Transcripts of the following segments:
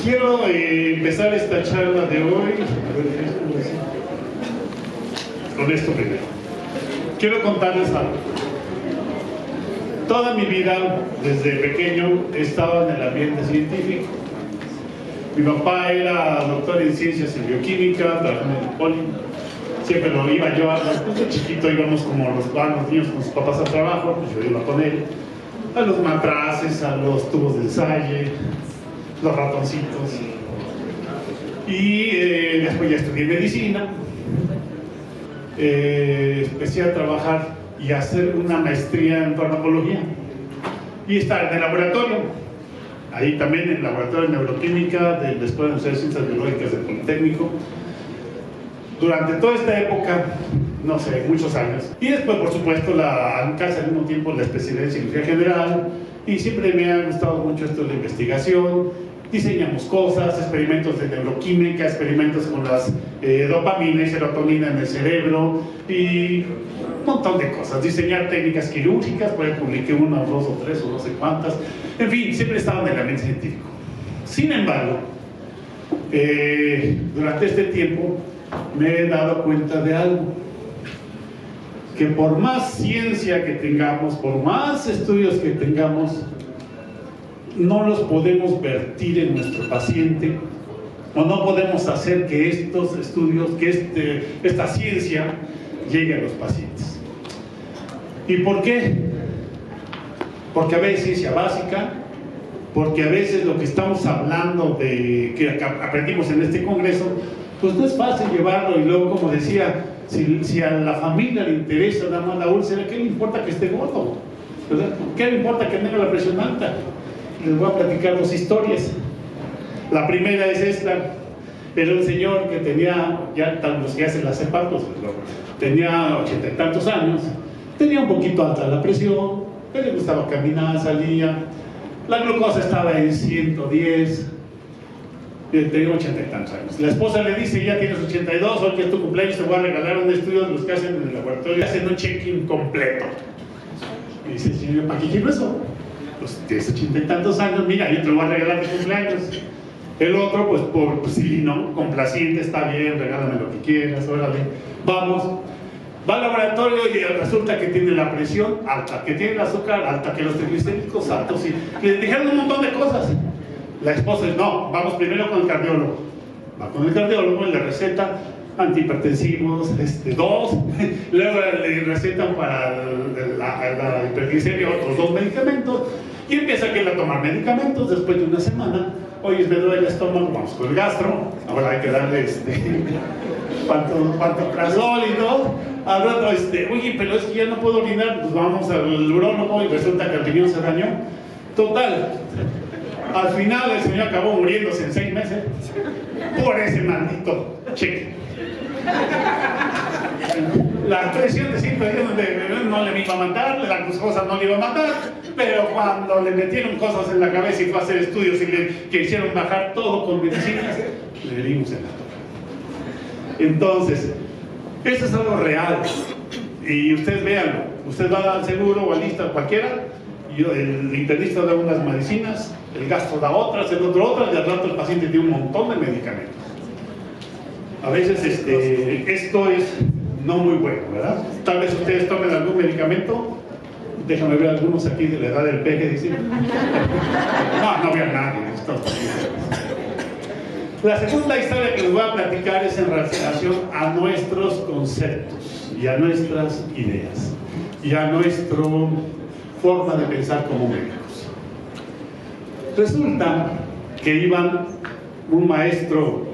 Quiero empezar esta charla de hoy con esto primero. Quiero contarles algo. Toda mi vida, desde pequeño, he estado en el ambiente científico. Mi papá era doctor en ciencias en bioquímica, trabajaba en el poli. Siempre lo iba yo, desde chiquito íbamos como los niños con sus papás al trabajo, pues yo iba con él, a los matraces, a los tubos de ensayo, los ratoncitos. Y después ya estudié medicina, empecé a trabajar y a hacer una maestría en farmacología y estar en el laboratorio, ahí también en el laboratorio de neuroquímica de la Escuela de Ciencias Biológicas del Politécnico, durante toda esta época, no sé, muchos años. Y después, por supuesto, casi al mismo tiempo la especialidad en cirugía general, y siempre me ha gustado mucho esto de la investigación. Diseñamos cosas, experimentos de neuroquímica, experimentos con las dopamina y serotonina en el cerebro, y un montón de cosas. Diseñar técnicas quirúrgicas, por ahí publiqué una, o dos, o tres, o no sé cuántas. En fin, siempre he estado en el ambiente científico. Sin embargo, durante este tiempo me he dado cuenta de algo, que por más ciencia que tengamos, por más estudios que tengamos, no los podemos vertir en nuestro paciente, o no podemos hacer que estos estudios, que esta ciencia llegue a los pacientes. ¿Y por qué? Porque a veces ciencia básica, porque a veces lo que estamos hablando que aprendimos en este congreso, pues no es fácil llevarlo. Y luego, como decía, si a la familia le interesa nada más la úlcera, ¿qué le importa que esté gordo? ¿Verdad? ¿Qué le importa que tenga la presión alta? Les voy a platicar dos historias. La primera es esta. Era un señor que tenía, ya los que hacen las CEPAP, tenía 80 y tantos años, tenía un poquito alta la presión, le gustaba caminar, salía, la glucosa estaba en 110, tenía 80 y tantos años. La esposa le dice: ya tienes 82, hoy que es tu cumpleaños, te voy a regalar un estudio de los que hacen en el laboratorio, hacen un check-in completo. Y dice: señor, ¿para qué quiero eso? Pues tienes 80 y tantos años, mira, yo te lo voy a regalar de cumpleaños. El otro, pues sí, ¿no? Complaciente, está bien, regálame lo que quieras, órale, vamos. Va al laboratorio y resulta que tiene la presión alta, que tiene el azúcar alta, que los triglicéridos altos, y le dijeron un montón de cosas. La esposa dice: no, vamos primero con el cardiólogo. Va con el cardiólogo y le receta antihipertensivos, dos, luego le recetan para la hiperglicemia otros 2 medicamentos, y empieza aquel a tomar medicamentos. Después de una semana: oye, me duele el estómago, vamos con el gastro, ahora hay que darle pantoprazol y todo. Al rato, oye, pero es que ya no puedo orinar, pues vamos al urólogo, y resulta que el riñón se dañó. Total, al final el señor acabó muriéndose en 6 meses por ese maldito cheque. La presión de 110 no le iba a matar, la glucosa no le iba a matar, pero cuando le metieron cosas en la cabeza y fue a hacer estudios y que hicieron bajar todo con medicinas, le dimos en la torre. Entonces, eso es algo real, y ustedes véanlo. Usted va al seguro o al lista, cualquiera, y el internista da unas medicinas, el gastro da otras, el otro otras, y al rato el paciente tiene un montón de medicamentos. A veces esto es no muy bueno, ¿verdad? Tal vez ustedes tomen algún medicamento. Déjame ver algunos aquí de la edad del peje, dicen. No veo a nadie. La segunda historia que les voy a platicar es en relación a nuestros conceptos y a nuestras ideas y a nuestra forma de pensar como médicos. Resulta que iban un maestro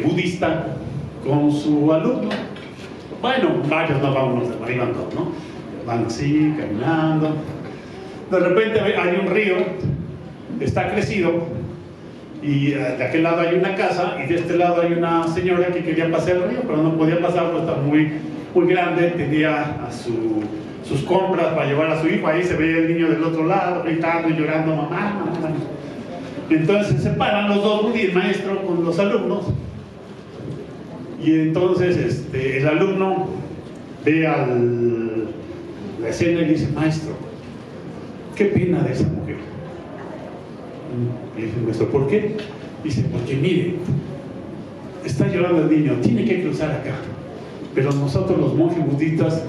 budista con su alumno. Bueno, varios, no va uno, iban dos, ¿no? Van así, caminando. De repente hay un río, está crecido, y de aquel lado hay una casa, y de este lado hay una señora que quería pasar el río, pero no podía pasar porque está muy grande. Tenía sus compras para llevar a su hijo. Ahí se veía el niño del otro lado, gritando y llorando: mamá, mamá. Entonces se paran los dos, el maestro con los alumnos, y entonces el alumno ve la escena y dice: maestro, qué pena de esa mujer. Y dice el maestro, ¿por qué? Dice, porque mire, está llorando el niño, tiene que cruzar acá. Pero nosotros los monjes budistas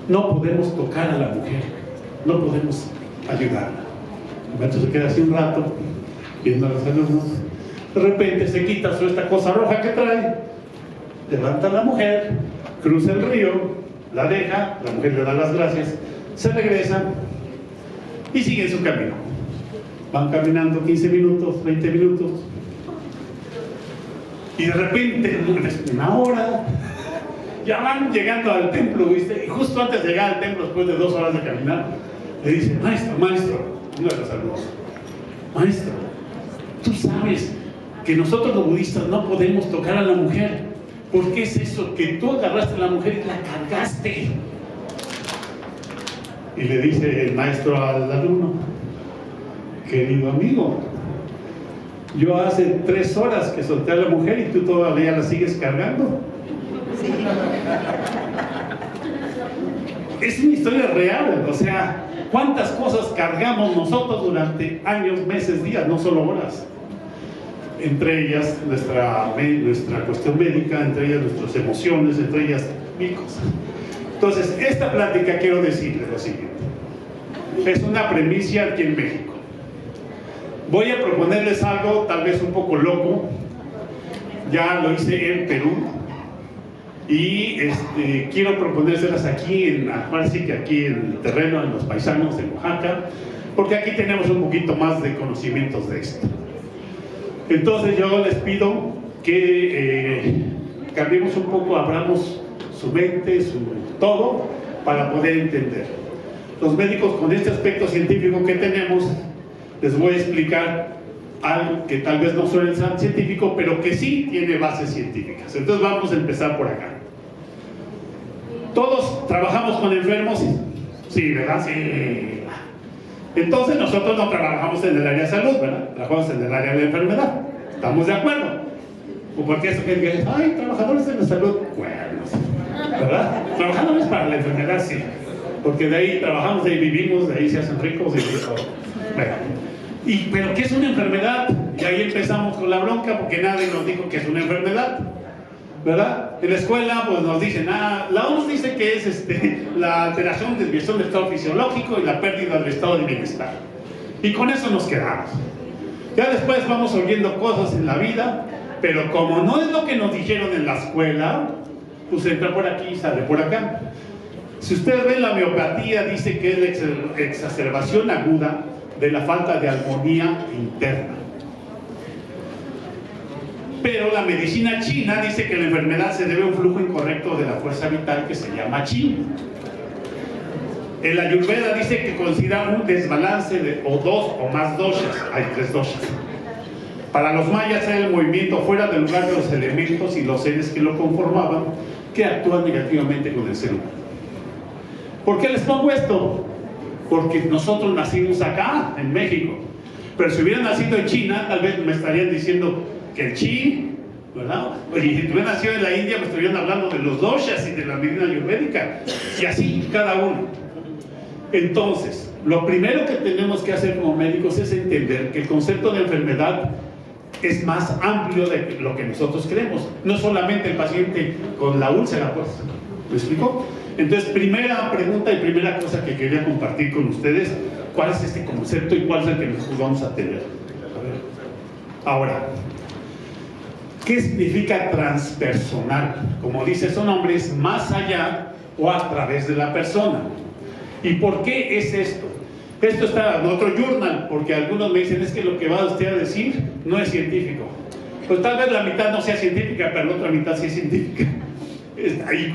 no podemos tocar a la mujer, no podemos ayudarla. El maestro se queda así un rato, viendo a los alumnos. De repente se quita esta cosa roja que trae, levanta a la mujer, cruza el río, la deja, la mujer le da las gracias, se regresa y sigue en su camino. Van caminando 15 minutos, 20 minutos, y de repente, una hora, ya van llegando al templo, ¿viste? Y justo antes de llegar al templo, después de 2 horas de caminar, le dice, maestro, uno de los alumnos, maestro, tú sabes que nosotros los budistas no podemos tocar a la mujer. ¿Por qué es eso? Que tú agarraste a la mujer y la cargaste. Y le dice el maestro al alumno, querido amigo, yo hace 3 horas que solté a la mujer y tú todavía la sigues cargando. Sí. Es una historia real, o sea, ¿cuántas cosas cargamos nosotros durante años, meses, días, no solo horas? Entre ellas nuestra cuestión médica, entre ellas nuestras emociones, entre ellas mil cosas. Entonces, esta plática quiero decirles lo siguiente. Es una premisa aquí en México. Voy a proponerles algo tal vez un poco loco. Ya lo hice en Perú. Y quiero proponérselas aquí, ahora sí que aquí en el terreno, en los paisanos de Oaxaca, porque aquí tenemos un poquito más de conocimientos de esto. Entonces yo les pido que cambiemos un poco, abramos su mente, su todo, para poder entender. Los médicos, con este aspecto científico que tenemos, les voy a explicar algo que tal vez no suene tan científico, pero que sí tiene bases científicas. Entonces vamos a empezar por acá. ¿Todos trabajamos con enfermos? Sí, ¿verdad? Sí. Entonces nosotros no trabajamos en el área de salud, ¿verdad? Trabajamos en el área de la enfermedad. ¿Estamos de acuerdo? ¿O por qué eso que digan, ay, trabajadores en la salud? Bueno, ¿verdad? Trabajadores para la enfermedad, sí. Porque de ahí trabajamos, de ahí vivimos, de ahí se hacen ricos, de ahí todo. Bueno. ¿Pero qué es una enfermedad? Y ahí empezamos con la bronca, porque nadie nos dijo que es una enfermedad, ¿verdad? En la escuela pues nos dicen, la OMS dice que es la alteración, desviación del estado fisiológico y la pérdida del estado de bienestar. Y con eso nos quedamos. Ya después vamos oyendo cosas en la vida, pero como no es lo que nos dijeron en la escuela, pues entra por aquí y sale por acá. Si ustedes ven la miopatía, dice que es la exacerbación aguda de la falta de armonía interna. Pero la medicina china dice que la enfermedad se debe a un flujo incorrecto de la fuerza vital que se llama chi. El Ayurveda dice que considera un desbalance de o 2 o más doshas. Hay 3 doshas. Para los mayas era el movimiento fuera del lugar de los elementos y los seres que lo conformaban que actúan negativamente con el ser humano. ¿Por qué les pongo esto? Porque nosotros nacimos acá, en México. Pero si hubieran nacido en China, tal vez me estarían diciendo que el chi, ¿verdad? Y si hubieran nacido en la India, me estarían hablando de los doshas y de la medicina ayurvédica. Y así, cada uno. Entonces, lo primero que tenemos que hacer como médicos es entender que el concepto de enfermedad es más amplio de lo que nosotros creemos. No solamente el paciente con la úlcera, pues. ¿Me explico? Entonces, primera pregunta y primera cosa que quería compartir con ustedes, ¿cuál es este concepto y cuál es el que nosotros vamos a tener? A ver. Ahora, ¿qué significa transpersonal? Como dice su nombre, es más allá o a través de la persona. ¿Y por qué es esto? Esto está en otro journal, porque algunos me dicen, es que lo que va usted a decir no es científico. Pues tal vez la mitad no sea científica, pero la otra mitad sí es científica.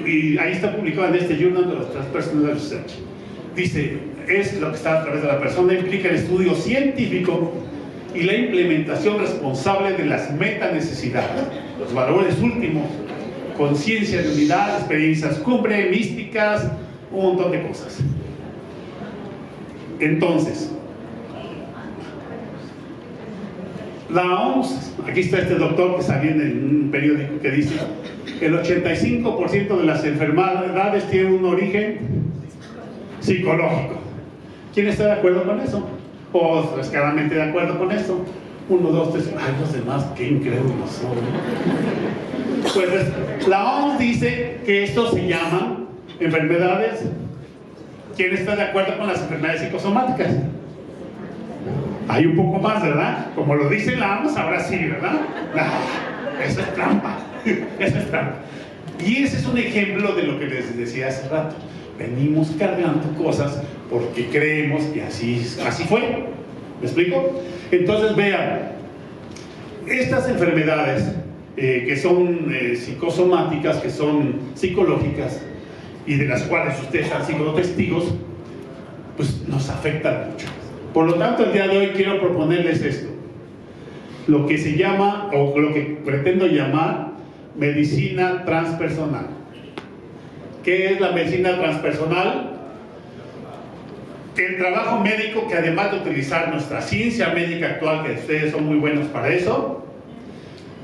Y ahí está publicado en este journal de los Transpersonal Research. Dice, es lo que está a través de la persona, implica el estudio científico y la implementación responsable de las metanecesidades, los valores últimos, conciencia de unidad, experiencias cumbre, místicas, un montón de cosas. Entonces, la OMS, aquí está este doctor que salió en un periódico que dice que el 85% de las enfermedades tienen un origen psicológico. ¿Quién está de acuerdo con eso? o descaradamente de acuerdo con esto. 1, 2, 3, ay, los demás, qué incrédulos son. Pues la OMS dice que esto se llaman enfermedades. ¿Quién está de acuerdo con las enfermedades psicosomáticas? Hay un poco más, ¿verdad? Como lo dice la OMS, ahora sí, ¿verdad? Eso es trampa. Eso es trampa. Y ese es un ejemplo de lo que les decía hace rato. Venimos cargando cosas porque creemos que así fue. ¿Me explico? Entonces vean, estas enfermedades que son psicosomáticas, que son psicológicas y de las cuales ustedes han sido testigos, pues nos afectan mucho. Por lo tanto, el día de hoy quiero proponerles esto, lo que se llama, o lo que pretendo llamar, medicina transpersonal. ¿Qué es la medicina transpersonal? El trabajo médico que, además de utilizar nuestra ciencia médica actual, que ustedes son muy buenos para eso,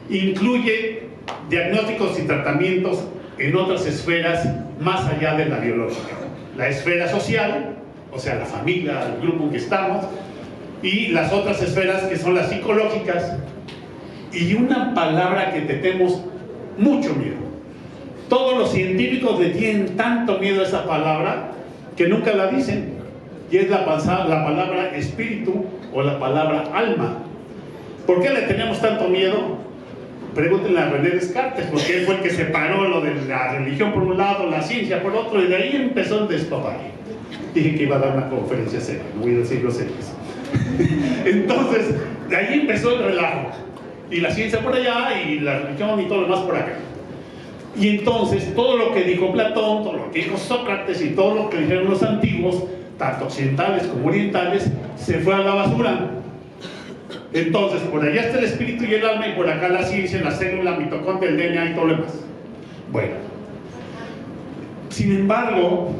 incluye diagnósticos y tratamientos en otras esferas más allá de la biológica. La esfera social, o sea, la familia, el grupo en que estamos, y las otras esferas que son las psicológicas, y una palabra que tenemos mucho miedo. Todos los científicos le tienen tanto miedo a esa palabra que nunca la dicen, y es la palabra espíritu o la palabra alma. ¿Por qué le tenemos tanto miedo? Pregúntenle a René Descartes, porque él fue el que separó lo de la religión por un lado, la ciencia por otro, y de ahí empezó el despapalle. Dije que iba a dar una conferencia seria, no voy a decir groserías. Entonces, de ahí empezó el relajo, y la ciencia por allá, y la religión y todo lo demás por acá. Y entonces, todo lo que dijo Platón, todo lo que dijo Sócrates y todo lo que dijeron los antiguos, tanto occidentales como orientales, se fue a la basura. Entonces, por allá está el espíritu y el alma, y por acá la ciencia, la célula, mitocondria, el DNA y todo lo demás. Bueno, sin embargo,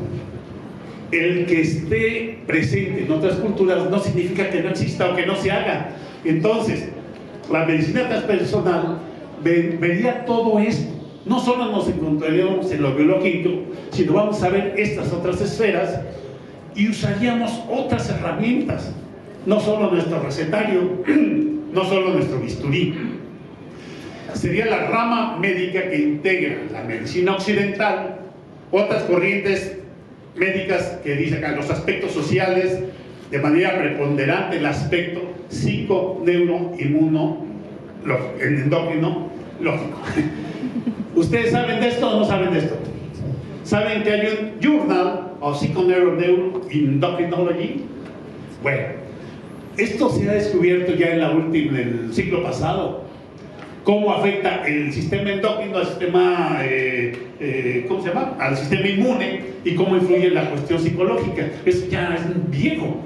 el que esté presente en otras culturas no significa que no exista o que no se haga. Entonces, la medicina transpersonal vería todo esto. No solo nos encontraríamos en lo biológico, sino vamos a ver estas otras esferas y usaríamos otras herramientas. No solo nuestro recetario, no solo nuestro bisturí. Sería la rama médica que integra la medicina occidental, otras corrientes médicas que dicen los aspectos sociales, de manera preponderante el aspecto psico, neuro, inmuno, endocrino, lógico. ¿Ustedes saben de esto o no saben de esto? ¿Saben que hay un Journal of Psychoneuroendocrinology? Bueno, esto se ha descubierto ya en el siglo pasado. Cómo afecta el sistema endocrino al sistema, ¿cómo se llama? Al sistema inmune, y cómo influye en la cuestión psicológica. Eso ya es viejo.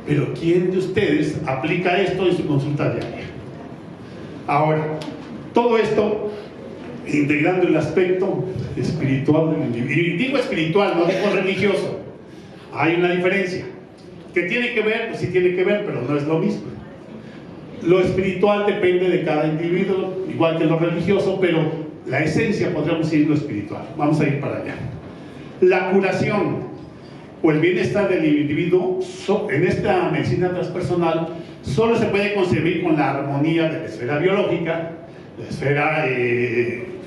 Pero ¿quién de ustedes aplica esto en su consulta diaria? Ahora, todo esto integrando el aspecto espiritual del individuo. Y digo espiritual, no digo religioso. Hay una diferencia. ¿Qué tiene que ver? Pues sí tiene que ver, pero no es lo mismo. Lo espiritual depende de cada individuo, igual que lo religioso, pero la esencia podríamos decir lo espiritual. Vamos a ir para allá. La curación o el bienestar del individuo en esta medicina transpersonal solo se puede concebir con la armonía de la esfera biológica, la esfera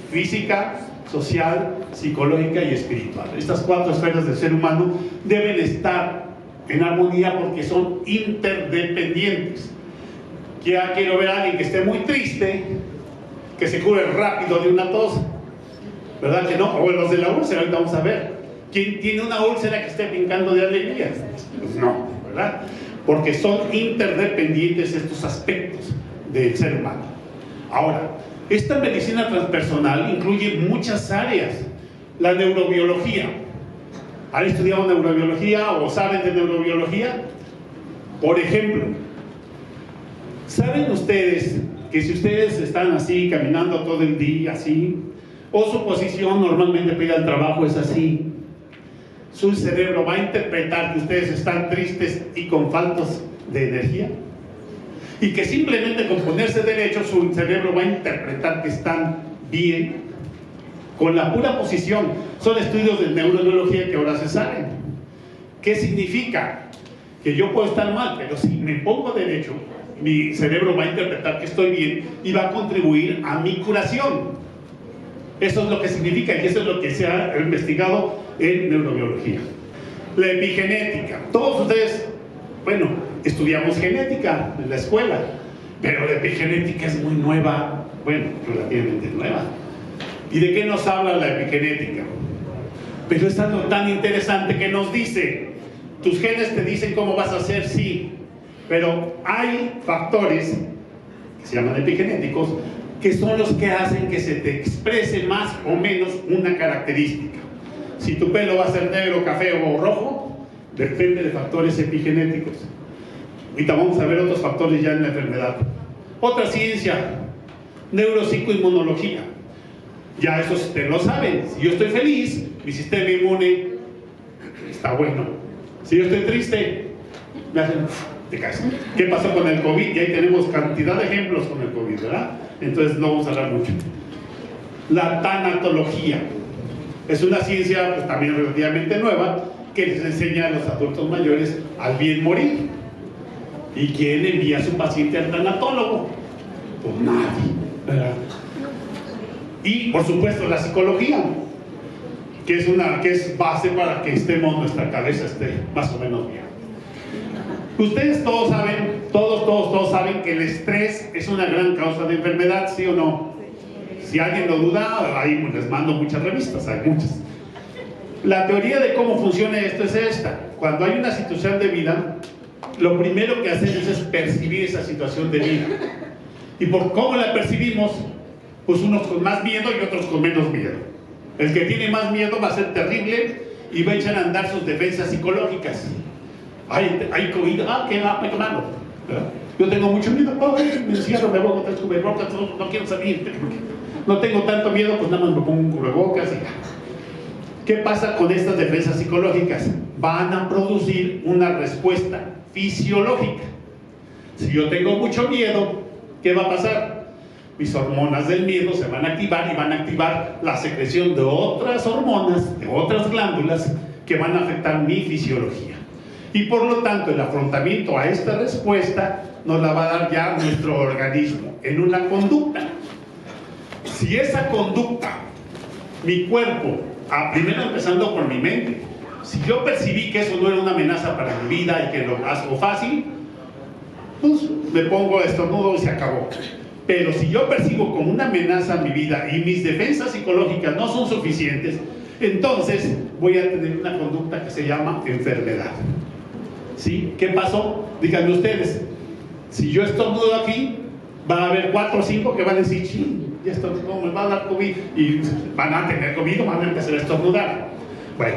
física, social, psicológica y espiritual. Estas 4 esferas del ser humano deben estar en armonía porque son interdependientes. Ya quiero ver a alguien que esté muy triste, que se cure rápido de una tos, ¿verdad que no? O los de la úlcera, ahorita vamos a ver. ¿Quién tiene una úlcera que esté brincando de alegría? Pues no, ¿verdad? Porque son interdependientes estos aspectos del ser humano. Ahora, esta medicina transpersonal incluye muchas áreas. La neurobiología. ¿Han estudiado neurobiología o saben de neurobiología? Por ejemplo, ¿saben ustedes que si ustedes están así, caminando todo el día, así, o su posición normalmente pega al trabajo es así, su cerebro va a interpretar que ustedes están tristes y con faltos de energía? Y que simplemente con ponerse derecho su cerebro va a interpretar que están bien con la pura posición. Son estudios de neurobiología que ahora se saben. ¿Qué significa? que yo puedo estar mal, pero si me pongo derecho, mi cerebro va a interpretar que estoy bien y va a contribuir a mi curación. Eso es lo que significa y eso es lo que se ha investigado en neurobiología. La epigenética. Todos ustedes, bueno, estudiamos genética en la escuela, pero la epigenética es muy nueva, bueno, relativamente nueva. ¿Y de qué nos habla la epigenética? Pero es algo tan interesante que nos dice, tus genes te dicen cómo vas a ser, sí, pero hay factores que se llaman epigenéticos que son los que hacen que se te exprese más o menos una característica. Si tu pelo va a ser negro, café o rojo, depende de factores epigenéticos. Ahorita vamos a ver otros factores ya en la enfermedad. Otra ciencia, neuropsicoinmunología. Ya eso ustedes lo saben. Si yo estoy feliz, mi sistema inmune está bueno. Si yo estoy triste, me hacen, te caes. ¿Qué pasó con el COVID? Y ahí tenemos cantidad de ejemplos con el COVID, ¿verdad? Entonces no vamos a hablar mucho. La tanatología es una ciencia pues, también relativamente nueva que les enseña a los adultos mayores al bien morir. ¿Y quién envía a su paciente al tanatólogo? Pues nadie, ¿verdad? Y por supuesto la psicología, que es base para que nuestra cabeza esté más o menos bien. Ustedes todos saben, todos saben que el estrés es una gran causa de enfermedad, ¿sí o no? Si alguien lo duda, ahí les mando muchas revistas, hay muchas. La teoría de cómo funciona esto es esta. Cuando hay una situación de vida, lo primero que hacemos es percibir esa situación de vida. Y por cómo la percibimos, pues unos con más miedo y otros con menos miedo. El que tiene más miedo va a ser terrible y va a echar a andar sus defensas psicológicas. Hay COVID, qué malo. Yo tengo mucho miedo, me encierro, me pongo tres cubrebocas, no quiero salir. No tengo tanto miedo, pues nada más me pongo un cubrebocas y ya. ¿Qué pasa con estas defensas psicológicas? Van a producir una respuesta fisiológica. Si yo tengo mucho miedo, ¿qué va a pasar? Mis hormonas del miedo se van a activar y van a activar la secreción de otras hormonas, de otras glándulas que van a afectar mi fisiología. Y por lo tanto, el afrontamiento a esta respuesta nos la va a dar ya nuestro organismo en una conducta. Si esa conducta, mi cuerpo, primero empezando por mi mente, si yo percibí que eso no era una amenaza para mi vida y que lo hago fácil, pues me pongo estornudo y se acabó. Pero si yo percibo como una amenaza a mi vida y mis defensas psicológicas no son suficientes, entonces voy a tener una conducta que se llama enfermedad. ¿Sí? ¿Qué pasó? Díganme ustedes, si yo estornudo aquí, va a haber 4 o 5 que van a decir, sí, ya estornudo, me va a dar COVID, y van a tener COVID o van a empezar a estornudar. Bueno,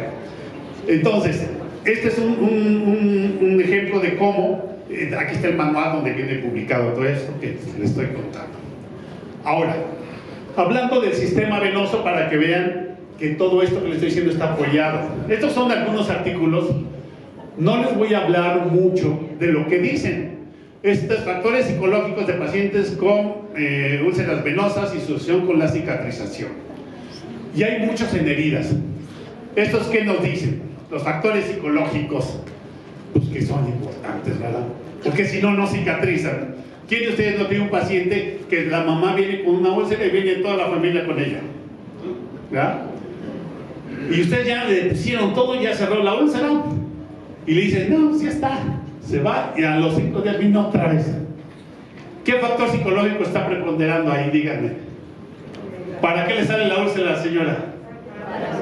entonces, este es un ejemplo de cómo, aquí está el manual donde viene publicado todo esto que les estoy contando. Ahora, hablando del sistema venoso para que vean que todo esto que les estoy diciendo está apoyado. Estos son algunos artículos. No les voy a hablar mucho de lo que dicen. Estos factores psicológicos de pacientes con úlceras venosas y su asociación con la cicatrización. Y hay muchos en heridas. ¿Estos qué nos dicen? Los factores psicológicos, pues que son importantes, ¿verdad? Porque si no, no cicatrizan. ¿Quién de ustedes no tiene un paciente que la mamá viene con una úlcera y viene toda la familia con ella? ¿Verdad? Y ustedes ya le pusieron todo, ya cerró la úlcera. Y le dicen, no, sí está. Se va y a los 5 días vino otra vez. ¿Qué factor psicológico está preponderando ahí? Díganme. ¿Para qué le sale la úlcera a la señora?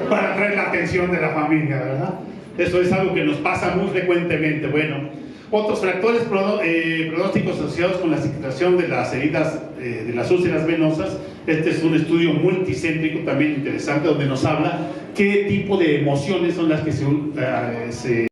Para atraer la atención de la familia, ¿verdad? Eso es algo que nos pasa muy frecuentemente. Bueno, otros factores pronósticos asociados con la cicatrización de las heridas, de las úlceras venosas. Este es un estudio multicéntrico también interesante donde nos habla qué tipo de emociones son las que se